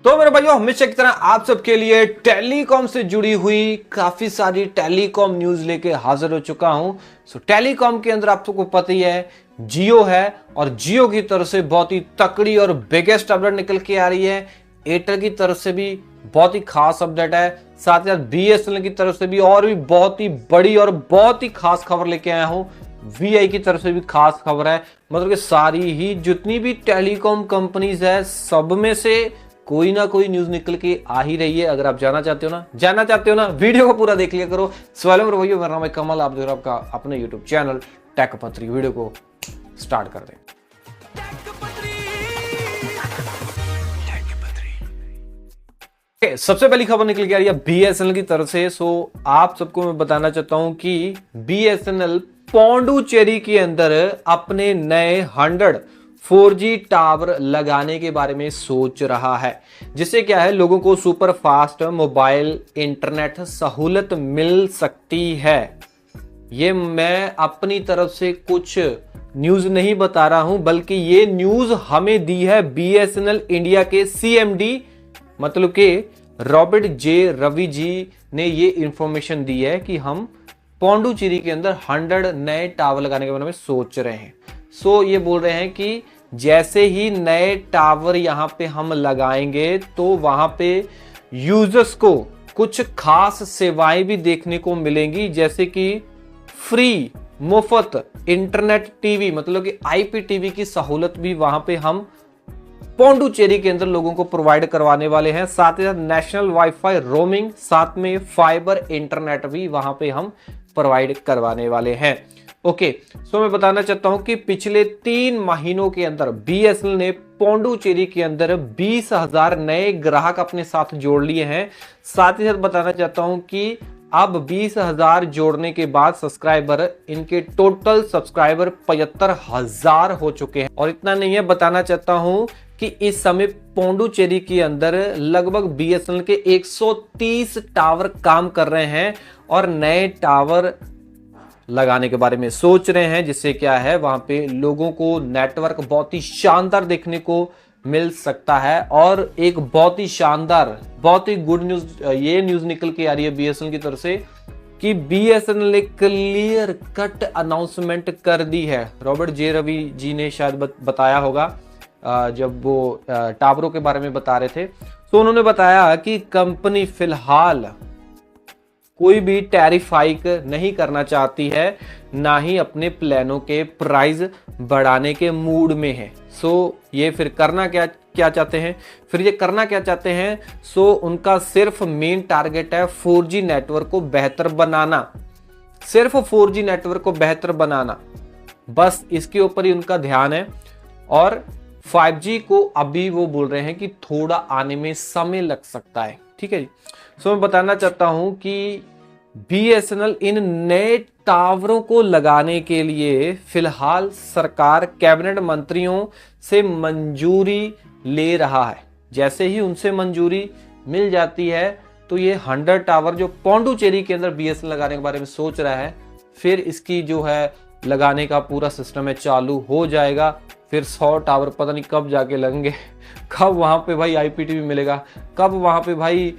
तो मेरे भाइयों, हमेशा की तरह आप सबके लिए टेलीकॉम से जुड़ी हुई काफी सारी टेलीकॉम न्यूज लेके हाजिर हो चुका हूं। टेलीकॉम के अंदर आप सबको पता ही है, जियो है और जियो की तरफ से बहुत ही तकड़ी और बिगेस्ट अपडेट निकल के आ रही है। एयरटेल की तरफ से भी बहुत ही खास अपडेट है, साथ ही साथ बीएसएनएल की तरफ से भी और भी बहुत ही बड़ी और बहुत ही खास खबर लेके आया हूं। वीआई की तरफ से भी खास खबर है। मतलब कि सारी ही जितनी भी टेलीकॉम कंपनीज है, सब में से कोई ना कोई न्यूज निकल के आ ही रही है। अगर आप जानना चाहते हो ना वीडियो को पूरा देख लिया करो। सवाल मेरे भैया, मेरा नाम है कमल, आप देख रहे हो आपका अपने यूट्यूब चैनल टेक पत्री। वीडियो को स्टार्ट कर दें। सबसे पहली खबर निकल के आ रही है बीएसएनएल की तरफ से। आप सबको मैं बताना चाहता हूं कि बीएसएनएल पौंडुचेरी के अंदर अपने नए 100 4G टावर लगाने के बारे में सोच रहा है, जिससे क्या है, लोगों को सुपर फास्ट मोबाइल इंटरनेट सहूलत मिल सकती है। ये मैं अपनी तरफ से कुछ न्यूज नहीं बता रहा हूं, बल्कि ये न्यूज हमें दी है बीएसएनएल इंडिया के सीएमडी, मतलब कि रॉबर्ट जे रवि जी ने ये इंफॉर्मेशन दी है कि हम पौंडुचेरी के अंदर 100 नए टावर लगाने के बारे में सोच रहे हैं। ये बोल रहे हैं कि जैसे ही नए टावर यहां पे हम लगाएंगे तो वहां पे यूजर्स को कुछ खास सेवाएं भी देखने को मिलेंगी, जैसे कि फ्री मुफ्त इंटरनेट टीवी, मतलब कि आईपीटीवी की सहूलत भी वहां पे हम पौंडुचेरी के अंदर लोगों को प्रोवाइड करवाने वाले हैं। साथ ही साथ नेशनल वाईफाई रोमिंग, साथ में फाइबर इंटरनेट भी वहां पे हम प्रोवाइड करवाने वाले हैं। ओके, मैं बताना चाहता हूं कि पिछले 3 महीनों के अंदर बीएसएनएल ने पौंडुचेरी के अंदर 20,000 नए ग्राहक अपने साथ जोड़ लिए हैं। साथ ही साथ बताना चाहता हूं कि अब 20,000 जोड़ने के बाद सब्सक्राइबर, इनके टोटल सब्सक्राइबर 75,000 हो चुके हैं। और इतना नहीं है, बताना चाहता हूं कि इस समय पौंडुचेरी के अंदर लगभग बीएसएनएल के 130 टावर काम कर रहे हैं और नए टावर लगाने के बारे में सोच रहे हैं, जिससे क्या है, वहां पे लोगों को नेटवर्क बहुत ही शानदार देखने को मिल सकता है। और एक बहुत ही शानदार, बहुत ही गुड न्यूज, ये न्यूज निकल के आ रही है बीएसएनएल की तरफ से कि बीएसएनएल ने क्लियर कट अनाउंसमेंट कर दी है। रॉबर्ट जे रवि जी ने शायद बताया होगा जब वो टावरों के बारे में बता रहे थे। उन्होंने बताया कि कंपनी फिलहाल कोई भी टैरिफ हाइक नहीं करना चाहती है, ना ही अपने प्लानों के प्राइस बढ़ाने के मूड में है। ये फिर करना क्या चाहते हैं, उनका सिर्फ मेन टारगेट है 4G नेटवर्क को बेहतर बनाना, सिर्फ 4G नेटवर्क को बेहतर बनाना, बस इसके ऊपर ही उनका ध्यान है। और 5G को अभी वो बोल रहे हैं कि थोड़ा आने में समय लग सकता है। ठीक है जी। मैं बताना चाहता हूं कि बीएसएनएल इन नए टावरों को लगाने के लिए फिलहाल सरकार कैबिनेट मंत्रियों से मंजूरी ले रहा है। जैसे ही उनसे मंजूरी मिल जाती है तो ये 100 टावर जो पौंडुचेरी के अंदर बीएसएनएल लगाने के बारे में सोच रहा है, फिर इसकी जो है लगाने का पूरा सिस्टम है चालू हो जाएगा। फिर 100 टावर पता नहीं कब जाके लगेंगे, कब वहां पे भाई आईपीटीवी मिलेगा, कब वहां पे भाई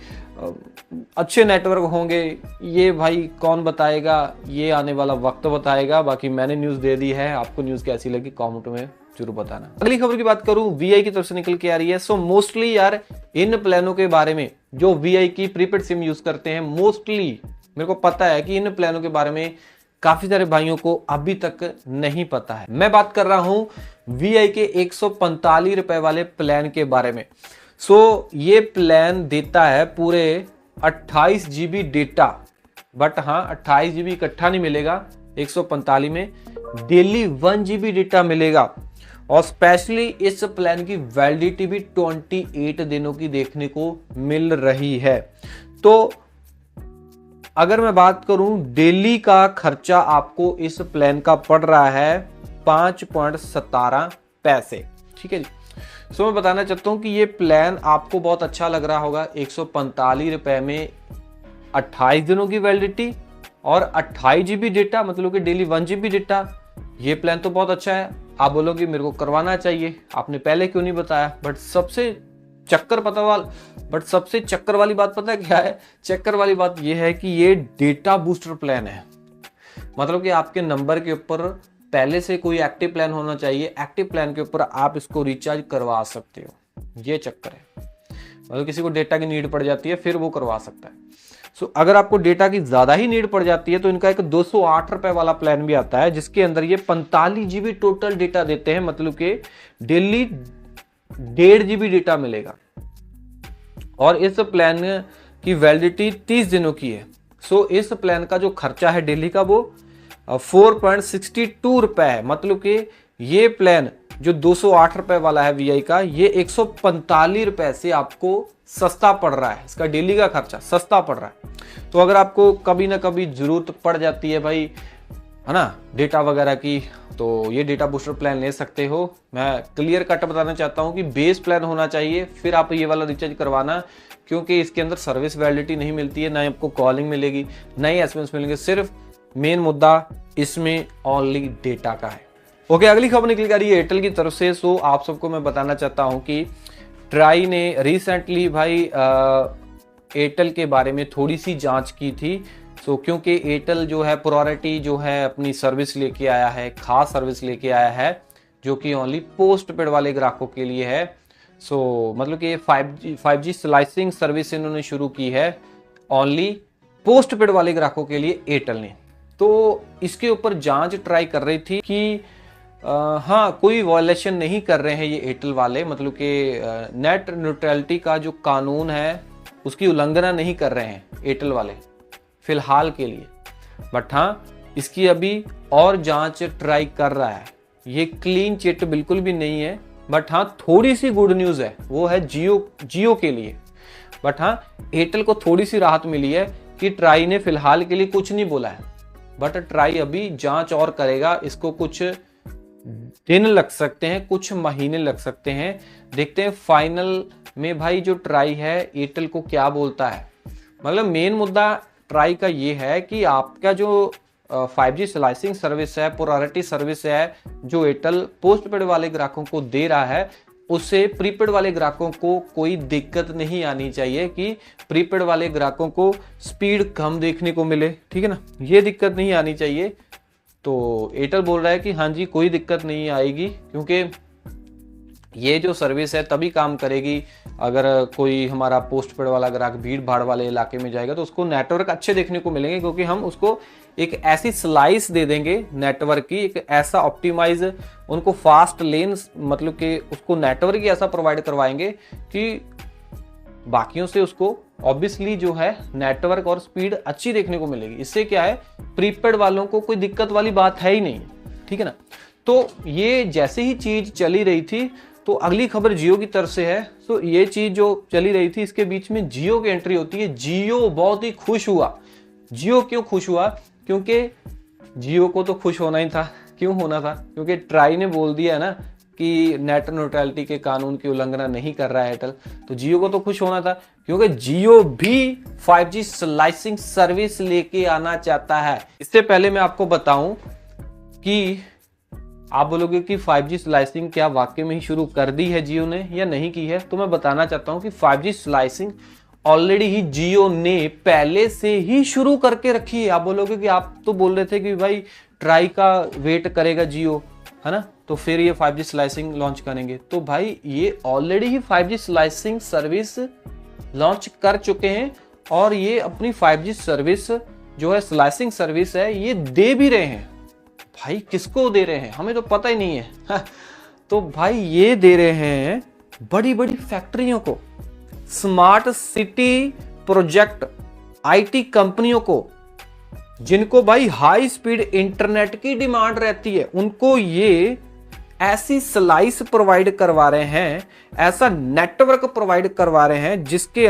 अच्छे नेटवर्क होंगे, ये भाई कौन बताएगा, ये आने वाला वक्त बताएगा। बाकी मैंने न्यूज दे दी है, आपको न्यूज कैसी लगी कमेंट में जरूर बताना। अगली खबर की बात करूं, वीआई की तरफ से निकल के आ रही है। मोस्टली यार इन प्लानों के बारे में, जो वीआई की प्रीपेड सिम यूज करते हैं, मोस्टली मेरे को पता है कि इन प्लानों के बारे में काफी सारे भाइयों को अभी तक नहीं पता है। मैं बात कर रहा हूं वीआई के 145 रुपए वाले प्लान के बारे में। ये प्लान देता है पूरे 28 GB डेटा, बट हाँ 28 GB इकट्ठा नहीं मिलेगा 145 में, डेली 1 GB डेटा मिलेगा। और स्पेशली इस प्लान की वैलिडिटी भी 28 दिनों की देखने को मिल रही है। तो अगर मैं बात करूं, डेली का खर्चा आपको इस प्लान का पड़ रहा है 5.17 पैसे। ठीक है जी। मैं बताना चाहता हूं कि ये प्लान आपको बहुत अच्छा लग रहा होगा। 145 रुपए में 28 दिनों की वैलिडिटी और 28 GB डेटा, मतलब कि डेली 1 GB डेटा। ये प्लान तो बहुत अच्छा है। आप बोलोगे मेरे को करवाना चाहिए, आपने पहले क्यों नहीं बताया। बट सबसे चक्कर पता वाला, बट सबसे चक्कर वाली बात पता है क्या है? चक्कर वाली बात ये है कि ये डेटा बूस्टर प्लान है। मतलब कि आपके नंबर के ऊपर पहले से कोई एक्टिव प्लान होना चाहिए, एक्टिव प्लान के ऊपर आप इसको रिचार्ज करवा सकते हो, ये चक्कर है। मतलब किसी को डेटा की नीड पड़ जाती है फिर वो करवा सकता है। सो अगर आपको डेटा की ज्यादा ही नीड पड़ जाती है तो इनका एक 208 रुपए वाला प्लान भी आता है, जिसके अंदर ये 45 GB टोटल डेटा देते हैं। मतलब कि डेली 1.5 GB डेटा मिलेगा और इस प्लान की वैलिडिटी 30 दिनों की है। सो इस प्लान का जो खर्चा है डेली का वो 4.62 रुपए है। मतलब कि ये प्लान जो 208 रुपए वाला है VI का, ये 145 रुपए से आपको सस्ता पड़ रहा है। इसका डेली का खर्चा सस्ता पड़ रहा है। तो अगर आपको कभी ना कभी जरूरत पड़ जाती है भाई, है ना, डेटा वगैरह की, तो ये डेटा बूस्टर प्लान ले सकते हो। मैं क्लियर कट बताना चाहता हूँ कि बेस प्लान होना चाहिए, फिर आप ये वाला रिचार्ज करवाना, क्योंकि इसके अंदर सर्विस वैलिडिटी नहीं मिलती है, ना आपको कॉलिंग मिलेगी, ना ही SMS मिलेंगे। सिर्फ मेन मुद्दा इसमें ओनली डेटा का है। ओके, अगली खबर निकल आ रही है एयरटेल की तरफ से। सो आप सबको मैं बताना चाहता हूं कि ट्राई ने रिसेंटली भाई एयरटेल के बारे में थोड़ी सी जांच की थी। सो क्योंकि एयरटेल जो है प्रायोरिटी जो है अपनी सर्विस लेके आया है, खास सर्विस लेके आया है, जो कि ओनली पोस्ट पेड वाले ग्राहकों के लिए है। सो मतलब कि 5G स्लाइसिंग सर्विस इन्होंने शुरू की है ओनली पोस्ट पेड वाले ग्राहकों के लिए एयरटेल ने। तो इसके ऊपर जांच ट्राई कर रही थी कि हाँ, कोई वायलेशन नहीं कर रहे हैं ये एयरटेल वाले, मतलब कि नेट न्यूट्रलिटी का जो कानून है उसकी उल्लंघना नहीं कर रहे हैं एयरटेल वाले फिलहाल के लिए। बट हाँ, इसकी अभी और जांच ट्राई कर रहा है। ये क्लीन चिट बिल्कुल भी नहीं है। बट हाँ, थोड़ी सी गुड न्यूज़ है, वो है जियो के लिए। बट हाँ, एयरटेल को थोड़ी सी राहत मिली है कि ट्राई ने फिलहाल के लिए कुछ नहीं बोला है। बट ट्राई अभी जांच और करेगा, इसको कुछ दिन लग सकते हैं, कुछ महीने लग सकते हैं। देखते हैं फाइनल में भाई जो ट्राई है एयरटेल को क्या बोलता है। मतलब मेन मुद्दा ट्राई का ये है कि आपका जो 5G स्लाइसिंग सर्विस है, प्रायोरिटी सर्विस है, जो एयरटेल पोस्ट पेड वाले ग्राहकों को दे रहा है, उससे प्रीपेड वाले ग्राहकों को कोई दिक्कत नहीं आनी चाहिए कि प्रीपेड वाले ग्राहकों को स्पीड कम देखने को मिले। ठीक है ना, ये दिक्कत नहीं आनी चाहिए। तो एयरटेल बोल रहा है कि हाँ जी, कोई दिक्कत नहीं आएगी, क्योंकि ये जो सर्विस है तभी काम करेगी अगर कोई हमारा पोस्ट पेड वाला ग्राहक भीड़ भाड़ वाले इलाके में जाएगा तो उसको नेटवर्क अच्छे देखने को मिलेंगे, क्योंकि हम उसको एक ऐसी स्लाइस दे देंगे नेटवर्क की, एक ऐसा ऑप्टिमाइज उनको फास्ट लेन, मतलब कि उसको नेटवर्क ही ऐसा प्रोवाइड करवाएंगे कि बाकियों से उसको ऑब्वियसली जो है नेटवर्क और स्पीड अच्छी देखने को मिलेगी। इससे क्या है, प्रीपेड वालों को कोई दिक्कत वाली बात है ही नहीं। ठीक है ना। तो ये जैसे ही चीज चली रही थी, तो अगली खबर जियो की तरफ से है। तो ये चीज जो चली रही थी, इसके बीच में जियो की एंट्री होती है। जियो बहुत ही खुश हुआ। जियो क्यों खुश हुआ? क्योंकि जियो को तो खुश होना ही था। क्यों होना था? क्योंकि ट्राई ने बोल दिया है ना कि नेट न्यूट्रलिटी के कानून की उल्लंघना नहीं कर रहा है एयरटेल, तो जियो को तो खुश होना था, क्योंकि जियो भी 5G स्लाइसिंग सर्विस लेके आना चाहता है। इससे पहले मैं आपको बताऊं कि आप बोलोगे कि 5G स्लाइसिंग क्या वाकई में ही शुरू कर दी है जियो ने या नहीं की है, तो मैं बताना चाहता हूं कि 5G स्लाइसिंग ऑलरेडी ही जियो ने पहले से ही शुरू करके रखी है। आप बोलोगे कि आप तो बोल रहे थे कि भाई ट्राई का वेट करेगा जियो, है ना, तो फिर ये 5G स्लाइसिंग लॉन्च करेंगे। तो भाई ये ऑलरेडी ही 5G स्लाइसिंग सर्विस लॉन्च कर चुके हैं और ये अपनी 5G सर्विस जो है स्लाइसिंग सर्विस है ये दे भी रहे हैं। भाई किसको दे रहे हैं हमें तो पता ही नहीं है। तो भाई ये दे रहे हैं बड़ी बड़ी फैक्ट्रियों को, स्मार्ट सिटी प्रोजेक्ट, IT कंपनियों को, जिनको भाई हाई स्पीड इंटरनेट की डिमांड रहती है, उनको ये ऐसी स्लाइस प्रोवाइड करवा रहे हैं, ऐसा नेटवर्क प्रोवाइड करवा रहे हैं जिसके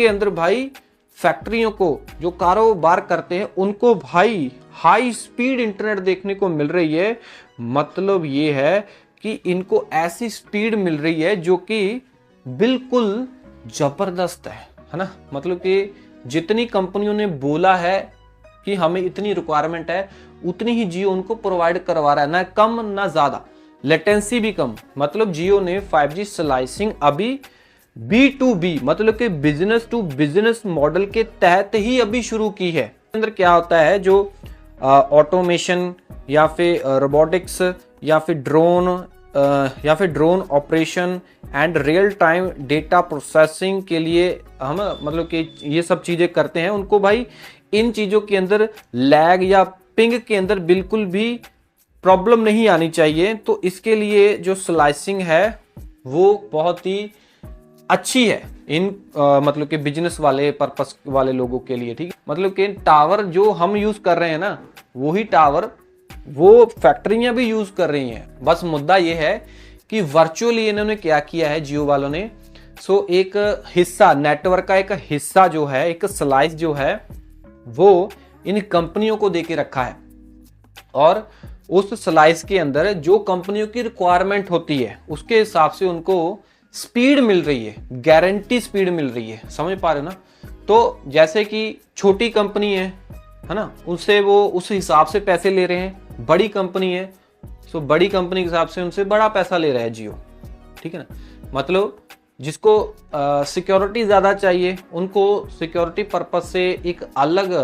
अंदर भाई फैक्ट्रियों को जो कारोबार करते हैं उनको भाई हाई स्पीड इंटरनेट देखने को मिल रही है। मतलब ये है कि इनको ऐसी स्पीड मिल रही है जो कि बिल्कुल जबरदस्त है ना। मतलब कि जितनी कंपनियों ने बोला है कि हमें इतनी रिक्वायरमेंट है, उतनी ही जियो उनको प्रोवाइड करवा रहा है, ना कम ना ज्यादा। लेटेंसी भी कम। मतलब जियो ने 5G स्लाइसिंग अभी B2B मतलब कि बिजनेस टू बिजनेस मॉडल के तहत ही अभी शुरू की है। अंदर क्या होता है, जो ऑटोमेशन या फिर रोबोटिक्स या फिर drone operation and real time data processing के लिए हम मतलब कि ये सब चीजें करते हैं, उनको भाई इन चीजों के अंदर लैग या पिंग के अंदर बिल्कुल भी प्रॉब्लम नहीं आनी चाहिए। तो इसके लिए जो स्लाइसिंग है वो बहुत ही अच्छी है इन मतलब कि बिजनेस वाले पर्पस वाले लोगों के लिए, ठीक है। मतलब कि टावर जो हम यूज कर रहे हैं ना, वही टावर वो फैक्ट्रियां भी यूज कर रही हैं। बस मुद्दा ये है कि वर्चुअली इन्होंने क्या किया है जियो वालों ने, सो एक हिस्सा नेटवर्क का एक हिस्सा जो है, एक स्लाइस जो है वो इन कंपनियों को देके रखा है, और उस स्लाइस के अंदर जो कंपनियों की रिक्वायरमेंट होती है उसके हिसाब से उनको स्पीड मिल रही है, गारंटी स्पीड मिल रही है। समझ पा रहे हो ना? तो जैसे कि छोटी कंपनी है ना, उनसे वो उस हिसाब से पैसे ले रहे हैं। बड़ी कंपनी है सो बड़ी कंपनी के हिसाब से उनसे बड़ा पैसा ले रहा है जियो, ठीक है ना। मतलब जिसको सिक्योरिटी ज्यादा चाहिए उनको सिक्योरिटी पर्पस से एक अलग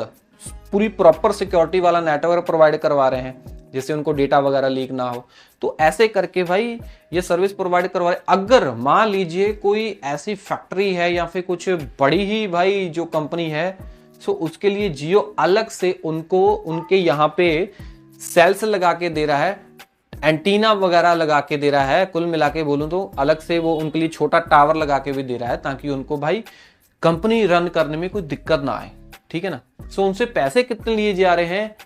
पूरी प्रॉपर सिक्योरिटी वाला नेटवर्क प्रोवाइड करवा रहे हैं, जिससे उनको डेटा वगैरह लीक ना हो। तो ऐसे करके भाई ये सर्विस प्रोवाइड करवा रहे। अगर मान लीजिए कोई ऐसी फैक्ट्री है या फिर कुछ बड़ी ही भाई जो कंपनी है, सो उसके लिए जियो अलग से उनको उनके यहाँ पे सेल्स लगा के दे रहा है, एंटीना वगैरह लगा के दे रहा है। कुल मिला के बोलूं तो अलग से वो उनके लिए छोटा टावर लगा के भी दे रहा है, ताकि उनको भाई कंपनी रन करने में कोई दिक्कत ना आए, ठीक है ना। सो उनसे पैसे कितने लिए जा रहे हैं,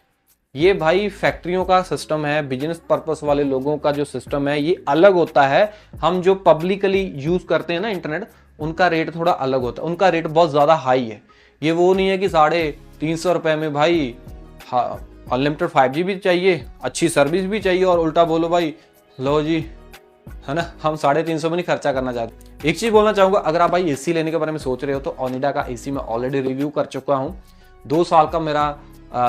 ये भाई फैक्ट्रियों का सिस्टम है, बिजनेस पर्पस वाले लोगों का जो सिस्टम है ये अलग होता है। हम जो पब्लिकली यूज करते हैं ना इंटरनेट, उनका रेट थोड़ा अलग होता है, उनका रेट बहुत ज्यादा हाई है। ये वो नहीं है कि 350 रुपए में भाई अनलिमिटेड 5G भी चाहिए, अच्छी सर्विस भी चाहिए, और उल्टा बोलो भाई लो जी, है ना, हम 350 में नहीं खर्चा करना चाहते। एक चीज बोलना चाहूंगा, अगर आप भाई एसी लेने के बारे में सोच रहे हो तो ओनिडा का एसी मैं ऑलरेडी रिव्यू कर चुका हूँ। 2 साल का मेरा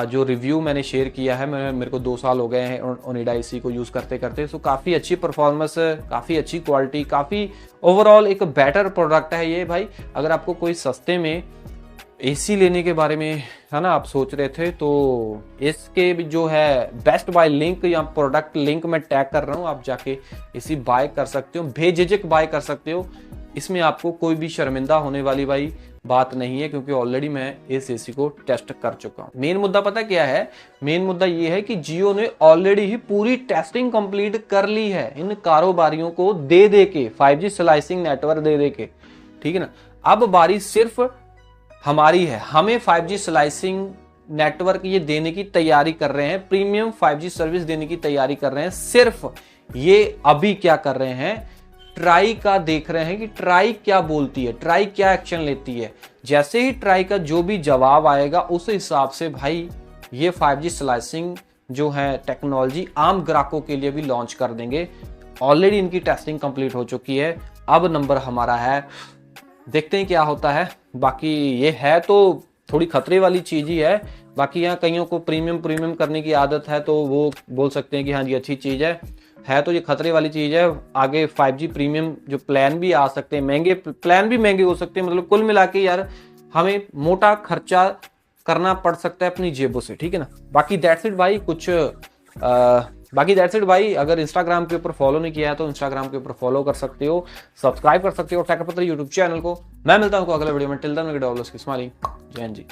जो रिव्यू मैंने शेयर किया है, मेरे को 2 साल हो गए हैं ओनिडा एसी को यूज करते करते। सो काफी अच्छी परफॉर्मेंस, काफी अच्छी क्वालिटी, काफी ओवरऑल एक बेटर प्रोडक्ट है ये भाई। अगर आपको कोई सस्ते में एसी लेने के बारे में है ना आप सोच रहे थे, तो इसके जो है बेस्ट बाय लिंक या प्रोडक्ट लिंक मैं टैग कर रहा हूँ, आप जाके एसी बाय कर सकते हो, बेझिझक बाय कर सकते हो। इसमें आपको कोई भी शर्मिंदा होने वाली भाई बात नहीं है, क्योंकि ऑलरेडी मैं इस एसी को टेस्ट कर चुका हूं। मेन मुद्दा पता क्या है, मेन मुद्दा ये है कि जियो ने ऑलरेडी ही पूरी टेस्टिंग कंप्लीट कर ली है इन कारोबारियों को दे के, 5G स्लाइसिंग नेटवर्क दे के, ठीक है ना। अब बारी सिर्फ हमारी है, हमें 5G स्लाइसिंग नेटवर्क ये देने की तैयारी कर रहे हैं, प्रीमियम 5G सर्विस देने की तैयारी कर रहे हैं। सिर्फ ये अभी क्या कर रहे हैं, ट्राई का देख रहे हैं कि ट्राई क्या बोलती है, ट्राई क्या एक्शन लेती है। जैसे ही ट्राई का जो भी जवाब आएगा उस हिसाब से भाई ये 5G स्लाइसिंग जो है टेक्नोलॉजी आम ग्राहकों के लिए भी लॉन्च कर देंगे। ऑलरेडी इनकी टेस्टिंग कंप्लीट हो चुकी है, अब नंबर हमारा है, देखते हैं क्या होता है। बाकी ये है तो थोड़ी खतरे वाली चीज ही है। बाकी यहाँ कईयों को प्रीमियम करने की आदत है, तो वो बोल सकते हैं कि हाँ जी अच्छी चीज है तो ये खतरे वाली चीज है। आगे 5G प्रीमियम जो प्लान भी आ सकते हैं, महंगे प्लान भी महंगे हो सकते हैं। मतलब कुल मिला के यार हमें मोटा खर्चा करना पड़ सकता है अपनी जेबों से, ठीक है ना। बाकी दैट्स इट भाई, बाकी दैट्स इट भाई। अगर इंस्टाग्राम के ऊपर फॉलो नहीं किया है तो इंस्टाग्राम के ऊपर फॉलो कर सकते हो, सब्सक्राइब कर सकते हो टेक पत्र यूट्यूब चैनल को। मैं मिलता हूँ अगले वीडियो में। Till then smiling. जय हिंद जी।